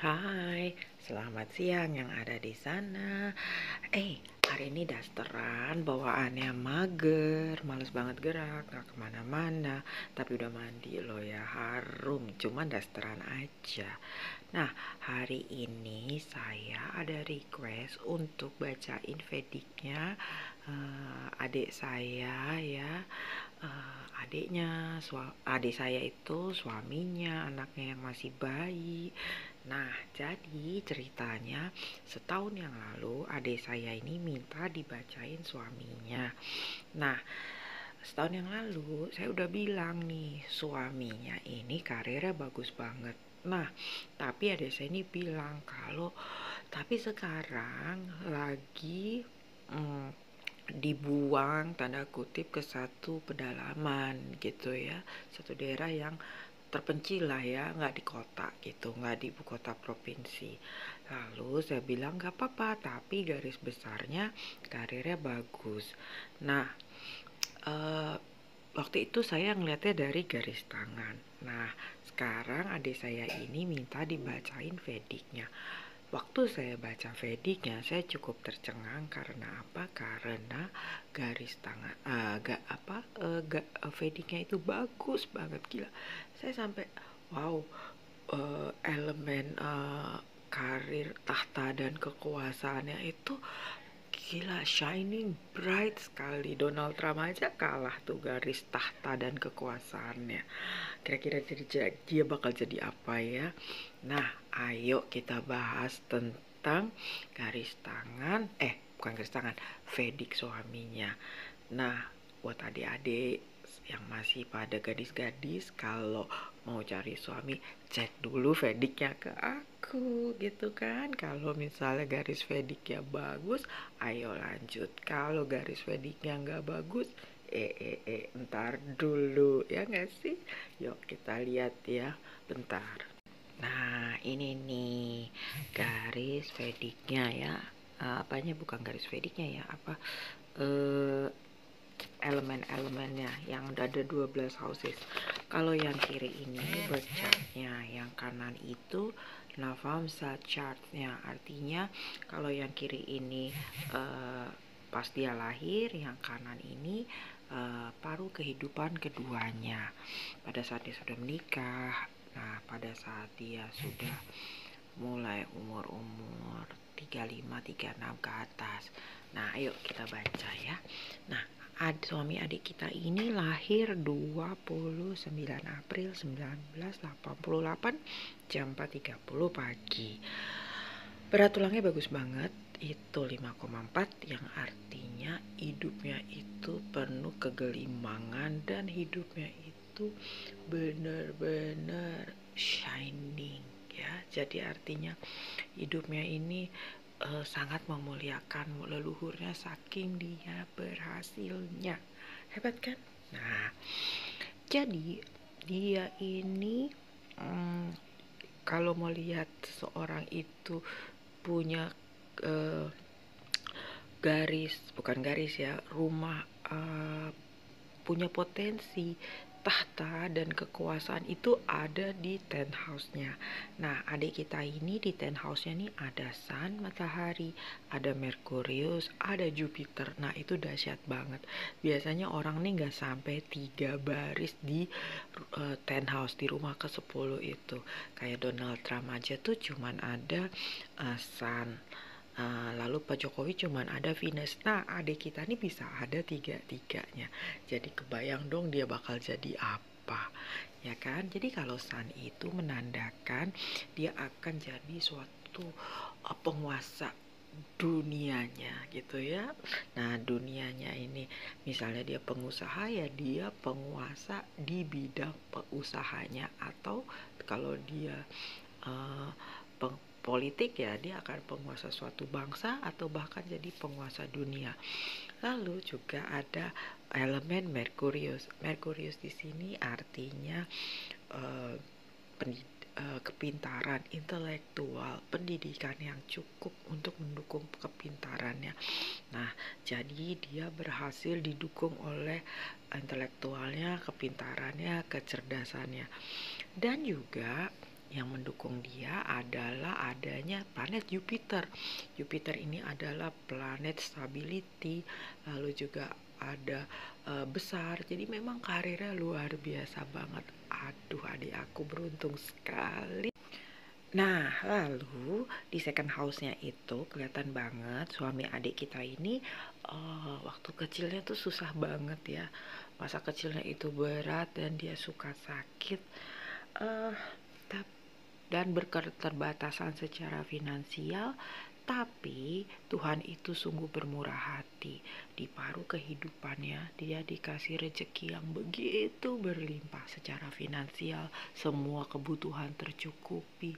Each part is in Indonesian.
Hai, selamat siang yang ada di sana. Hari ini dasteran, bawaannya mager, males banget gerak, gak kemana-mana. Tapi udah mandi loh ya, harum, cuman dasteran aja. Nah, hari ini saya ada request untuk bacain Vediknya adik saya ya. Adik saya itu suaminya, anaknya yang masih bayi. Nah, jadi ceritanya setahun yang lalu adik saya ini minta dibacain suaminya. Nah, setahun yang lalu saya udah bilang nih, suaminya ini karirnya bagus banget. Nah, tapi adik saya ini bilang kalau tapi sekarang lagi mm, dibuang tanda kutip ke satu pedalaman gitu ya, satu daerah yang terpencil lah ya, nggak di kota gitu, nggak di ibu kota provinsi. Lalu saya bilang nggak apa-apa, tapi garis besarnya karirnya bagus. Nah, eh, waktu itu saya ngeliatnya dari garis tangan. Nah, sekarang adik saya ini minta dibacain Vediknya. Waktu saya baca Vediknya, saya cukup tercengang karena apa? Karena garis tangan, Vediknya itu bagus banget, gila. Saya sampai wow, elemen karir tahta dan kekuasaannya itu gila, shining bright sekali. Donald Trump aja kalah tuh garis tahta dan kekuasaannya. Kira-kira dia bakal jadi apa ya? Nah, ayo kita bahas tentang garis tangan, bukan garis tangan, Vedik suaminya. Nah, buat adik-adik yang masih pada gadis-gadis, kalau mau cari suami, cek dulu Vediknya ke aku gitu kan. Kalau misalnya garis Vediknya bagus, ayo lanjut. Kalau garis Vediknya nggak bagus, ntar dulu ya nggak sih? Yuk kita lihat ya, bentar. Nah, ini nih garis Vediknya ya. Apanya bukan garis Vediknya ya, apa eh elemen-elemennya yang ada 12 houses. Kalau yang kiri ini birth chartnya, yang kanan itu Navamsa chartnya. Artinya kalau yang kiri ini pas dia lahir, yang kanan ini paruh kehidupan keduanya. Pada saat dia sudah menikah, nah pada saat dia sudah mulai umur-umur 35, 36 ke atas. Nah, ayo kita baca ya. Nah, suami adik kita ini lahir 29 April 1988 jam 4.30 pagi. Berat tulangnya bagus banget, itu 5,4, yang artinya hidupnya itu penuh kegelimbangan dan hidupnya itu benar-benar shining ya. Jadi artinya hidupnya ini sangat memuliakan leluhurnya saking dia berhasilnya. Hebat kan? Nah, jadi dia ini mm, kalau mau lihat seseorang itu punya eh, bukan garis ya, rumah, punya potensi tahta dan kekuasaan itu ada di 10 house-nya. Nah, adik kita ini di 10 house-nya nih ada Sun, matahari, ada Merkurius, ada Jupiter. Nah, itu dahsyat banget. Biasanya orang nih nggak sampai 3 baris di 10 house, di rumah ke-10 itu. Kayak Donald Trump aja tuh cuman ada Sun. Lalu Pak Jokowi cuman ada Venus. Nah, adik kita nih bisa ada tiga-tiganya. Jadi kebayang dong dia bakal jadi apa, ya kan? Jadi kalau Sun itu menandakan dia akan jadi suatu penguasa dunianya gitu ya. Nah, dunianya ini misalnya dia pengusaha, ya dia penguasa di bidang usahanya, atau kalau dia uh, politik, ya dia akan penguasa suatu bangsa atau bahkan jadi penguasa dunia. Lalu juga ada elemen Merkurius. Merkurius di sini artinya uh, kepintaran intelektual, pendidikan yang cukup untuk mendukung kepintarannya. Nah, jadi dia berhasil didukung oleh intelektualnya, kepintarannya, kecerdasannya. Dan juga Yang mendukung dia adalah adanya planet Jupiter. Jupiter ini adalah planet stability, lalu juga ada besar. Jadi memang karirnya luar biasa banget. Aduh, adik aku beruntung sekali. Nah, lalu di second house-nya itu kelihatan banget suami adik kita ini waktu kecilnya tuh susah banget ya. Masa kecilnya itu berat dan dia suka sakit. eh dan berketerbatasan secara finansial, tapi Tuhan itu sungguh bermurah hati. Di paruh kehidupannya dia dikasih rezeki yang begitu berlimpah secara finansial, semua kebutuhan tercukupi.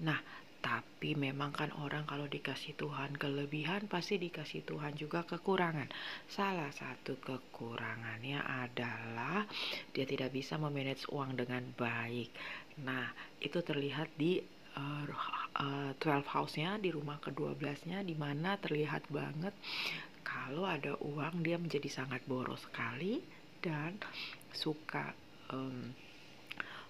Nah, tapi memang kan orang kalau dikasih Tuhan kelebihan pasti dikasih Tuhan juga kekurangan. Salah satu kekurangannya adalah dia tidak bisa memanage uang dengan baik. Nah, itu terlihat di 12 house-nya, di rumah ke-12-nya, di mana terlihat banget kalau ada uang dia menjadi sangat boros sekali dan suka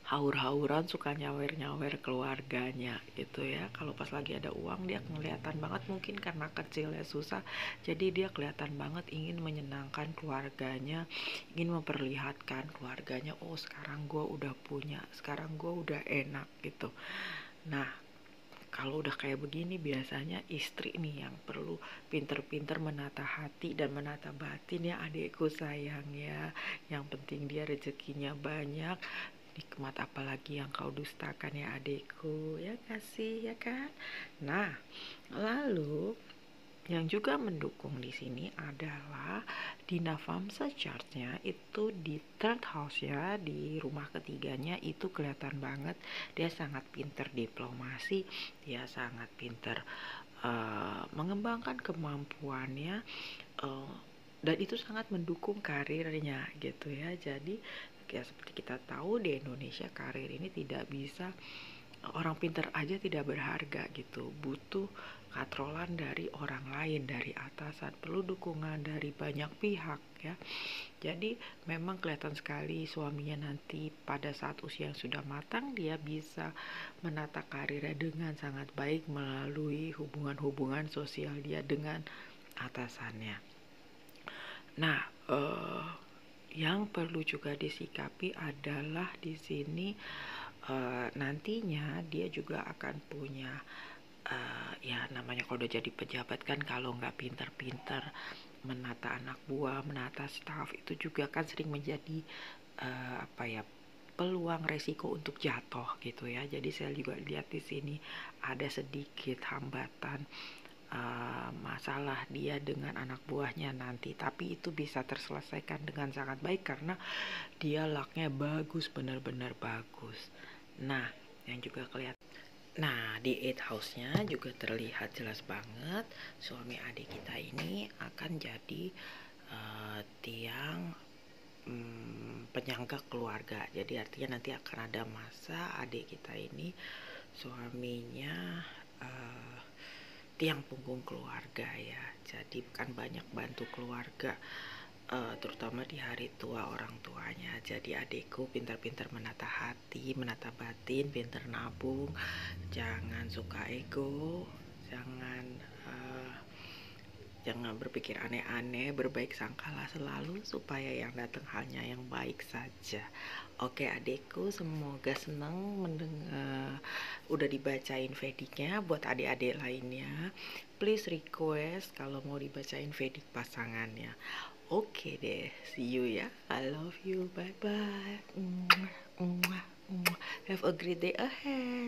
haur-hauran, suka nyawer-nyawer keluarganya gitu ya. Kalau pas lagi ada uang dia kelihatan banget, mungkin karena kecilnya susah, jadi dia kelihatan banget ingin menyenangkan keluarganya, ingin memperlihatkan keluarganya, oh sekarang gue udah punya, sekarang gue udah enak gitu. Nah, kalau udah kayak begini biasanya istri nih yang perlu pinter-pinter menata hati dan menata batin ya adikku sayang ya. Yang penting dia rezekinya banyak, nikmat apalagi yang kau dustakan ya adikku, ya kasih ya kan. Nah, lalu yang juga mendukung di sini adalah di Navamsa chart-nya itu di third house ya, di rumah ketiganya itu kelihatan banget dia sangat pinter diplomasi, dia sangat pinter mengembangkan kemampuannya, dan itu sangat mendukung karirnya gitu ya. Jadi ya seperti kita tahu di Indonesia karir ini tidak bisa, orang pinter aja tidak berharga gitu, butuh katrolan dari orang lain, dari atasan, perlu dukungan dari banyak pihak ya. Jadi memang kelihatan sekali suaminya nanti pada saat usia yang sudah matang dia bisa menata karirnya dengan sangat baik melalui hubungan-hubungan sosial dia dengan atasannya. Nah, yang perlu juga disikapi adalah di sini nantinya dia juga akan punya ya namanya kalau udah jadi pejabat kan, kalau nggak pinter-pinter menata anak buah, menata staff itu juga kan sering menjadi apa ya, peluang resiko untuk jatuh gitu ya. Jadi saya juga lihat di sini ada sedikit hambatan masalah dia dengan anak buahnya nanti, tapi itu bisa terselesaikan dengan sangat baik karena dia lucknya bagus, benar-benar bagus. Nah, yang juga kelihatan, nah di 8 house-nya juga terlihat jelas banget suami adik kita ini akan jadi tiang penyangga keluarga. Jadi artinya nanti akan ada masa adik kita ini suaminya tiang punggung keluarga ya. Jadi bukan banyak bantu keluarga, terutama di hari tua orang tuanya. Jadi adikku pintar-pintar menata hati, menata batin, pintar nabung, jangan suka ego, jangan berpikir aneh-aneh, berbaik sangkalah selalu supaya yang datang hanya yang baik saja. Oke adikku, semoga senang mendengar udah dibacain Vediknya. Buat adik-adik lainnya, please request kalau mau dibacain Vedik pasangannya. Oke deh, see you ya. I love you, bye bye. Have a great day ahead.